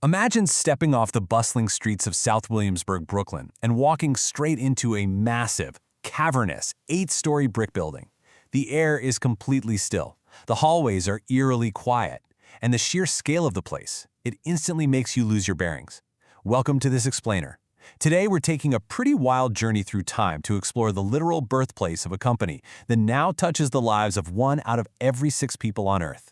Imagine stepping off the bustling streets of South Williamsburg, Brooklyn, and walking straight into a massive, cavernous, 8-story brick building. The air is completely still. The hallways are eerily quiet. And the sheer scale of the place, it instantly makes you lose your bearings. Welcome to this explainer. Today we're taking a pretty wild journey through time to explore the literal birthplace of a company that now touches the lives of 1 out of every 6 people on Earth.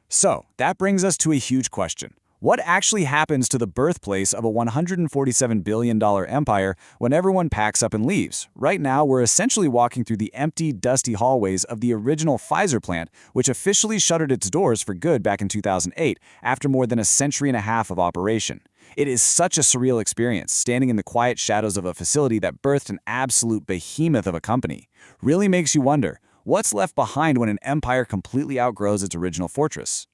So, that brings us to a huge question. What actually happens to the birthplace of a $147 billion empire when everyone packs up and leaves? Right now, we're essentially walking through the empty, dusty hallways of the original Pfizer plant, which officially shuttered its doors for good back in 2008 after more than a century and a half of operation. It is such a surreal experience, standing in the quiet shadows of a facility that birthed an absolute behemoth of a company. Really makes you wonder, what's left behind when an empire completely outgrows its original fortress?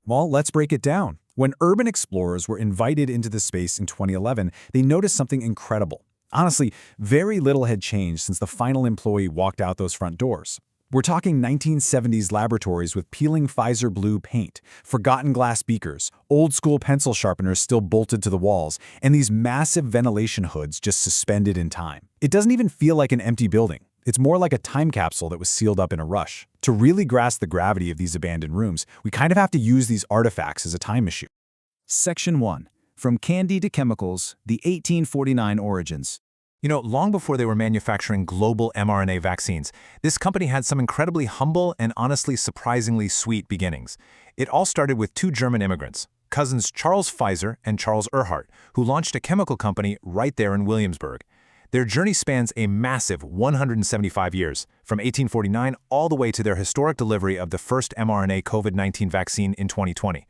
Well, let's break it down. When urban explorers were invited into the space in 2011, they noticed something incredible. Honestly, very little had changed since the final employee walked out those front doors. We're talking 1970s laboratories with peeling Pfizer blue paint, forgotten glass beakers, old-school pencil sharpeners still bolted to the walls, and these massive ventilation hoods just suspended in time. It doesn't even feel like an empty building. It's more like a time capsule that was sealed up in a rush. To really grasp the gravity of these abandoned rooms, we kind of have to use these artifacts as a time machine. Section 1. From Candy to Chemicals, the 1849 Origins. Long before they were manufacturing global mRNA vaccines, this company had some incredibly humble and honestly surprisingly sweet beginnings. It all started with 2 German immigrants, cousins Charles Pfizer and Charles Erhart, who launched a chemical company right there in Williamsburg. Their journey spans a massive 175 years, from 1849 all the way to their historic delivery of the first mRNA COVID-19 vaccine in 2020.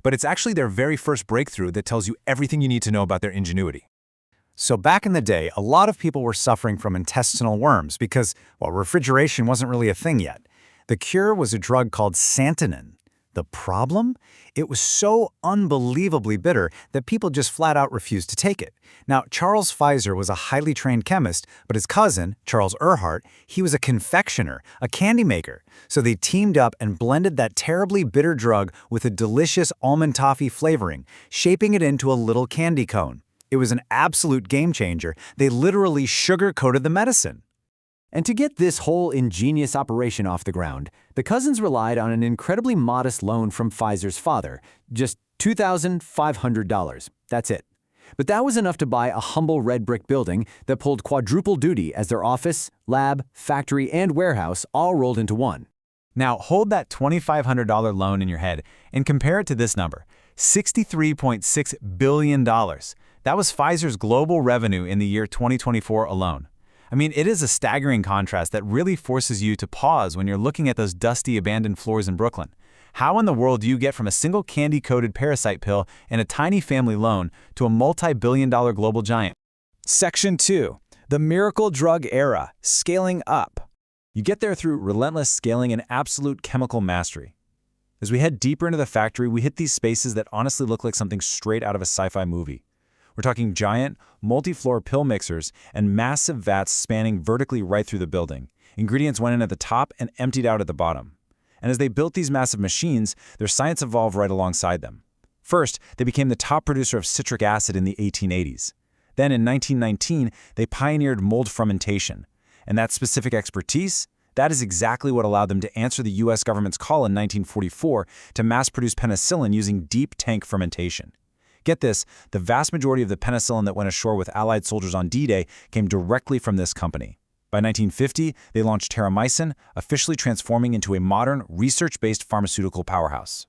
But it's actually their very first breakthrough that tells you everything you need to know about their ingenuity. So back in the day, a lot of people were suffering from intestinal worms because, well, refrigeration wasn't really a thing yet. The cure was a drug called santonin. The problem? It was so unbelievably bitter that people just flat out refused to take it. Now, Charles Pfizer was a highly trained chemist, but his cousin, Charles Erhart, he was a confectioner, a candy maker. So they teamed up and blended that terribly bitter drug with a delicious almond toffee flavoring, shaping it into a little candy cone. It was an absolute game changer. They literally sugar-coated the medicine. And to get this whole ingenious operation off the ground, the cousins relied on an incredibly modest loan from Pfizer's father, just $2,500. That's it. But that was enough to buy a humble red brick building that pulled quadruple duty as their office, lab, factory, and warehouse all rolled into one. Now, hold that $2,500 loan in your head and compare it to this number, $63.6 billion. That was Pfizer's global revenue in the year 2024 alone. I mean, it is a staggering contrast that really forces you to pause when you're looking at those dusty, abandoned floors in Brooklyn. How in the world do you get from a single candy-coated parasite pill and a tiny family loan to a multi-billion-dollar global giant? Section 2. The Miracle Drug Era, Scaling Up. You get there through relentless scaling and absolute chemical mastery. As we head deeper into the factory, we hit these spaces that honestly look like something straight out of a sci-fi movie. We're talking giant, multi-floor pill mixers and massive vats spanning vertically right through the building. Ingredients went in at the top and emptied out at the bottom. And as they built these massive machines, their science evolved right alongside them. First, they became the top producer of citric acid in the 1880s. Then in 1919, they pioneered mold fermentation. And that specific expertise, that is exactly what allowed them to answer the US government's call in 1944 to mass-produce penicillin using deep tank fermentation. Get this, the vast majority of the penicillin that went ashore with Allied soldiers on D-Day came directly from this company. By 1950, they launched terramycin, officially transforming into a modern, research-based pharmaceutical powerhouse.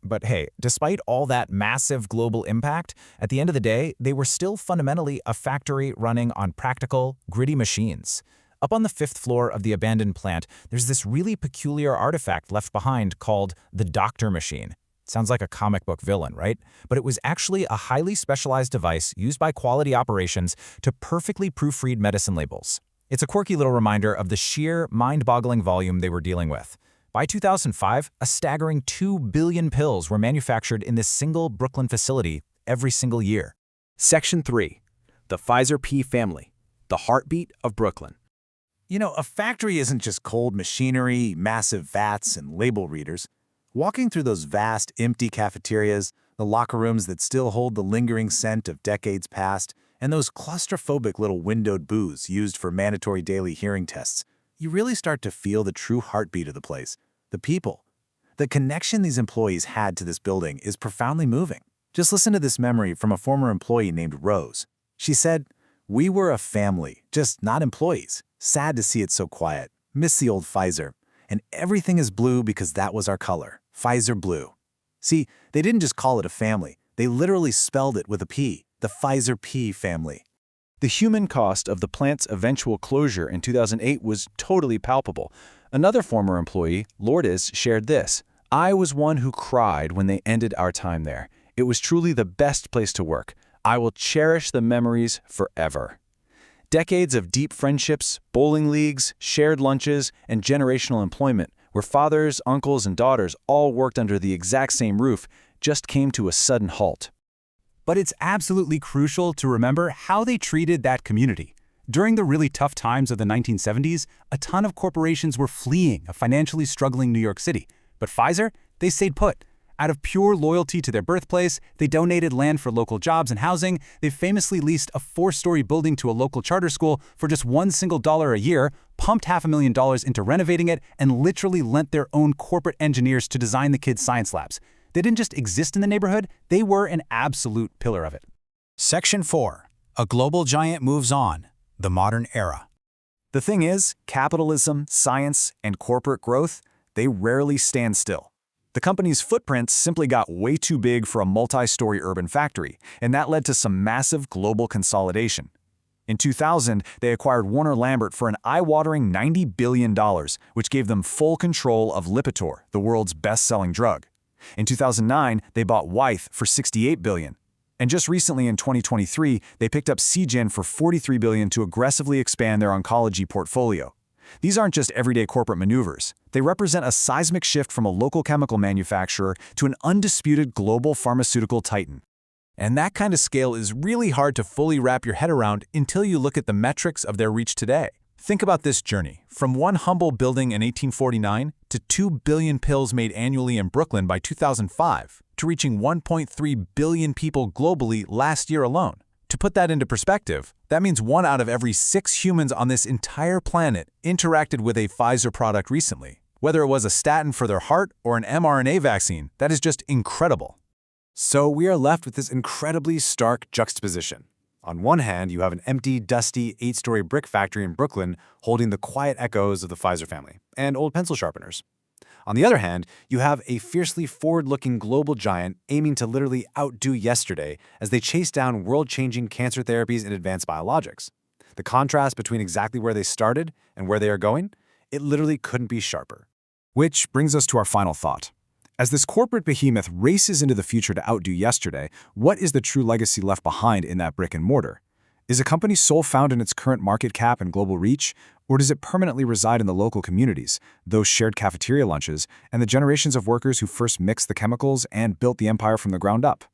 But hey, despite all that massive global impact, at the end of the day, they were still fundamentally a factory running on practical, gritty machines. Up on the 5th floor of the abandoned plant, there's this really peculiar artifact left behind called the doctor machine. Sounds like a comic book villain, right? But it was actually a highly specialized device used by quality operations to perfectly proofread medicine labels. It's a quirky little reminder of the sheer, mind-boggling volume they were dealing with. By 2005, a staggering 2 billion pills were manufactured in this single Brooklyn facility every single year. Section 3. The Pfizer P family, the heartbeat of Brooklyn. A factory isn't just cold machinery, massive vats, and label readers. Walking through those vast, empty cafeterias, The locker rooms that still hold the lingering scent of decades past, and those claustrophobic little windowed booths used for mandatory daily hearing tests. You really start to feel the true heartbeat of the place, the people. The connection these employees had to this building is profoundly moving. Just listen to this memory from a former employee named Rose. She said, "We were a family, just not employees. Sad to see it so quiet. Miss the old Pfizer. And everything is blue because that was our color, Pfizer blue." See, they didn't just call it a family. They literally spelled it with a P, the Pfizer P family. The human cost of the plant's eventual closure in 2008 was totally palpable. Another former employee, Lourdes, shared this. "I was one who cried when they ended our time there. It was truly the best place to work. I will cherish the memories forever." Decades of deep friendships, bowling leagues, shared lunches, and generational employment, where fathers, uncles, and daughters all worked under the exact same roof, just came to a sudden halt. But it's absolutely crucial to remember how they treated that community. During the really tough times of the 1970s, a ton of corporations were fleeing a financially struggling New York City. But Pfizer, they stayed put. Out of pure loyalty to their birthplace, they donated land for local jobs and housing. They famously leased a 4-story building to a local charter school for just $1 single a year, pumped $500,000 into renovating it, and literally lent their own corporate engineers to design the kids' science labs. They didn't just exist in the neighborhood, they were an absolute pillar of it. Section 4. A global giant moves on. The modern era. The thing is, capitalism, science, and corporate growth, they rarely stand still. The company's footprint simply got way too big for a multi-story urban factory, and that led to some massive global consolidation. In 2000, they acquired Warner Lambert for an eye-watering $90 billion, which gave them full control of Lipitor, the world's best-selling drug. In 2009, they bought Wyeth for $68 billion. And just recently in 2023, they picked up Seagen for $43 billion to aggressively expand their oncology portfolio. These aren't just everyday corporate maneuvers. They represent a seismic shift from a local chemical manufacturer to an undisputed global pharmaceutical titan. And that kind of scale is really hard to fully wrap your head around until you look at the metrics of their reach today. Think about this journey, from one humble building in 1849 to 2 billion pills made annually in Brooklyn by 2005, to reaching 1.3 billion people globally last year alone. To put that into perspective, that means 1 out of every 6 humans on this entire planet interacted with a Pfizer product recently. Whether it was a statin for their heart or an mRNA vaccine, that is just incredible. So we are left with this incredibly stark juxtaposition. On one hand, you have an empty, dusty, 8-story brick factory in Brooklyn holding the quiet echoes of the Pfizer family and old pencil sharpeners. On the other hand, you have a fiercely forward-looking global giant aiming to literally outdo yesterday as they chase down world-changing cancer therapies and advanced biologics. The contrast between exactly where they started and where they are going, it literally couldn't be sharper. Which brings us to our final thought. As this corporate behemoth races into the future to outdo yesterday, what is the true legacy left behind in that brick and mortar? Is a company's soul found in its current market cap and global reach, or does it permanently reside in the local communities, those shared cafeteria lunches, and the generations of workers who first mixed the chemicals and built the empire from the ground up?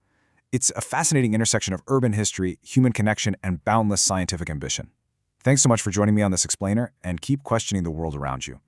It's a fascinating intersection of urban history, human connection, and boundless scientific ambition. Thanks so much for joining me on this explainer, and keep questioning the world around you.